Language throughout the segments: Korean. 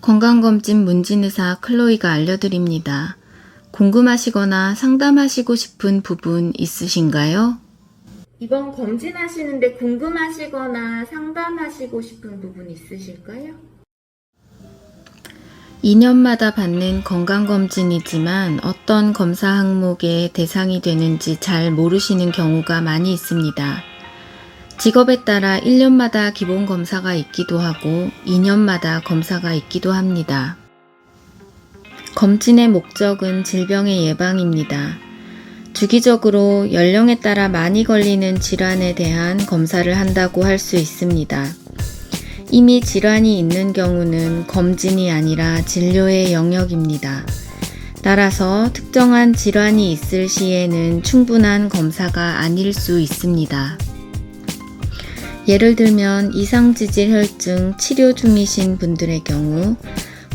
건강검진 문진의사 클로이가 알려드립니다. 궁금하시거나 상담하시고 싶은 부분 있으신가요? 이번 검진하시는데 궁금하시거나 상담하시고 싶은 부분 있으실까요? 2년마다 받는 건강검진이지만 어떤 검사 항목의 대상이 되는지 잘 모르시는 경우가 많이 있습니다. 직업에 따라 1년마다 기본 검사가 있기도 하고 2년마다 검사가 있기도 합니다. 검진의 목적은 질병의 예방입니다. 주기적으로 연령에 따라 많이 걸리는 질환에 대한 검사를 한다고 할 수 있습니다. 이미 질환이 있는 경우는 검진이 아니라 진료의 영역입니다. 따라서 특정한 질환이 있을 시에는 충분한 검사가 아닐 수 있습니다. 예를 들면 이상지질혈증 치료 중이신 분들의 경우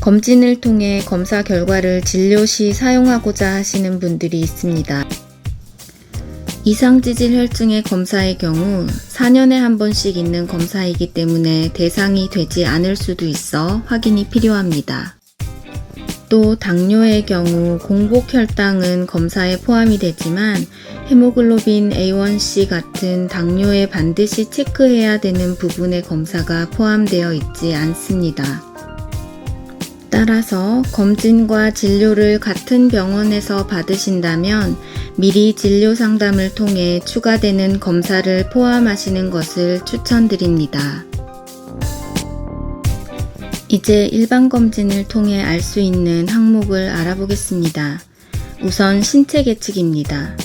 검진을 통해 검사 결과를 진료 시 사용하고자 하시는 분들이 있습니다. 이상지질혈증의 검사의 경우 4년에 한 번씩 있는 검사이기 때문에 대상이 되지 않을 수도 있어 확인이 필요합니다. 또 당뇨의 경우 공복혈당은 검사에 포함이 되지만 헤모글로빈 A1C 같은 당뇨에 반드시 체크해야 되는 부분의 검사가 포함되어 있지 않습니다. 따라서 검진과 진료를 같은 병원에서 받으신다면 미리 진료 상담을 통해 추가되는 검사를 포함하시는 것을 추천드립니다. 이제 일반 검진을 통해 알 수 있는 항목을 알아보겠습니다. 우선 신체 계측입니다.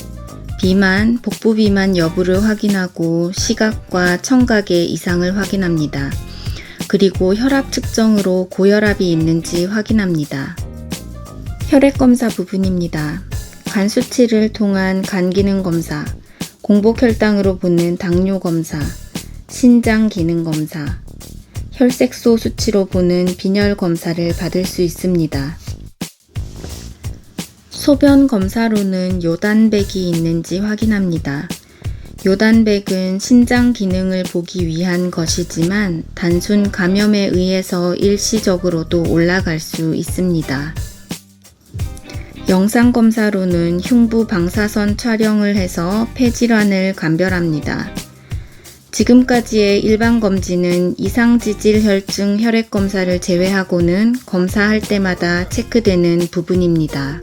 비만, 복부 비만 여부를 확인하고 시각과 청각의 이상을 확인합니다. 그리고 혈압 측정으로 고혈압이 있는지 확인합니다. 혈액 검사 부분입니다. 간 수치를 통한 간 기능 검사, 공복혈당으로 보는 당뇨 검사, 신장 기능 검사, 혈색소 수치로 보는 빈혈 검사를 받을 수 있습니다. 소변 검사로는 요단백이 있는지 확인합니다. 요단백은 신장 기능을 보기 위한 것이지만 단순 감염에 의해서 일시적으로도 올라갈 수 있습니다. 영상검사로는 흉부 방사선 촬영을 해서 폐질환을 감별합니다. 지금까지의 일반 검진은 이상지질혈증 혈액검사를 제외하고는 검사할 때마다 체크되는 부분입니다.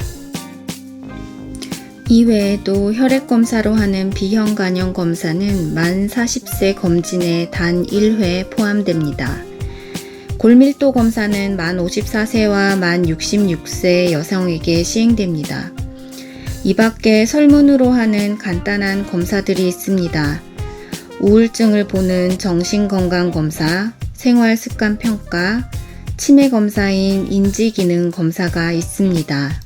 이외에도 혈액검사로 하는 비형 간염 검사는 만 40세 검진에 단 1회 포함됩니다. 골밀도 검사는 만 54세와 만 66세 여성에게 시행됩니다. 이 밖에 설문으로 하는 간단한 검사들이 있습니다. 우울증을 보는 정신건강검사, 생활습관평가, 치매검사인 인지기능검사가 있습니다.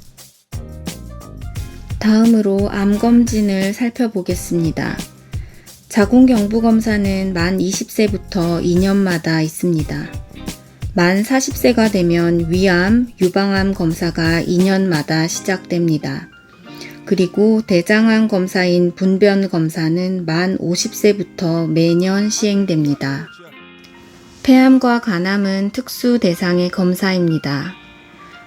다음으로 암검진을 살펴보겠습니다. 자궁경부검사는 만 20세부터 2년마다 있습니다. 만 40세가 되면 위암, 유방암 검사가 2년마다 시작됩니다. 그리고 대장암 검사인 분변 검사는 만 50세부터 매년 시행됩니다. 폐암과 간암은 특수 대상의 검사입니다.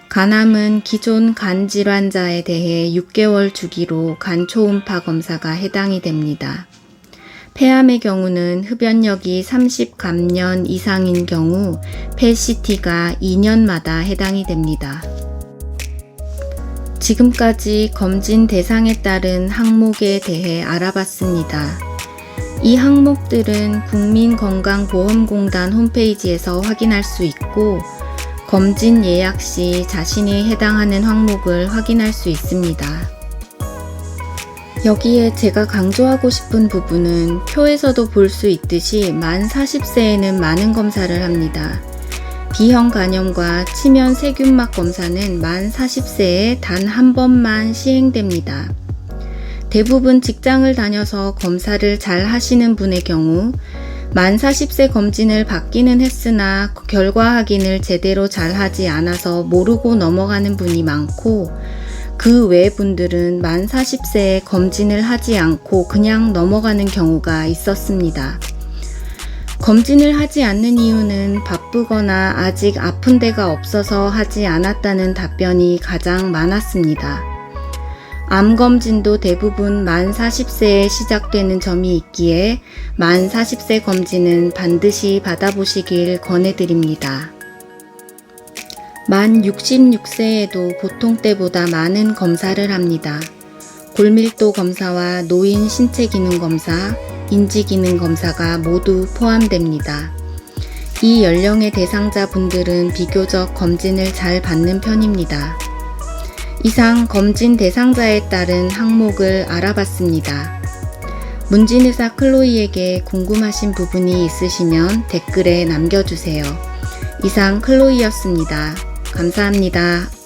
간암은 기존 간 질환자에 대해 6개월 주기로 간 초음파 검사가 해당이 됩니다. 폐암의 경우는 흡연력이 30감년 이상인 경우 PET-CT가 2년마다 해당이 됩니다. 지금까지 검진 대상에 따른 항목에 대해 알아봤습니다. 이 항목들은 국민건강보험공단 홈페이지에서 확인할 수 있고 검진 예약 시 자신이 해당하는 항목을 확인할 수 있습니다. 여기에 제가 강조하고 싶은 부분은 표에서도 볼 수 있듯이 만 40세에는 많은 검사를 합니다. B형 간염과 치면 세균막 검사는 만 40세에 단 한 번만 시행됩니다. 대부분 직장을 다녀서 검사를 잘 하시는 분의 경우 만 40세 검진을 받기는 했으나 결과 확인을 제대로 잘 하지 않아서 모르고 넘어가는 분이 많고 그 외 분들은 만 40세에 검진을 하지 않고 그냥 넘어가는 경우가 있었습니다. 검진을 하지 않는 이유는 바쁘거나 아직 아픈 데가 없어서 하지 않았다는 답변이 가장 많았습니다. 암 검진도 대부분 만 40세에 시작되는 점이 있기에 만 40세 검진은 반드시 받아보시길 권해드립니다. 만 66세에도 보통 때보다 많은 검사를 합니다. 골밀도 검사와 노인 신체기능 검사, 인지기능 검사가 모두 포함됩니다. 이 연령의 대상자 분들은 비교적 검진을 잘 받는 편입니다. 이상 검진 대상자에 따른 항목을 알아봤습니다. 문진의사 클로이에게 궁금하신 부분이 있으시면 댓글에 남겨주세요. 이상 클로이였습니다. 감사합니다.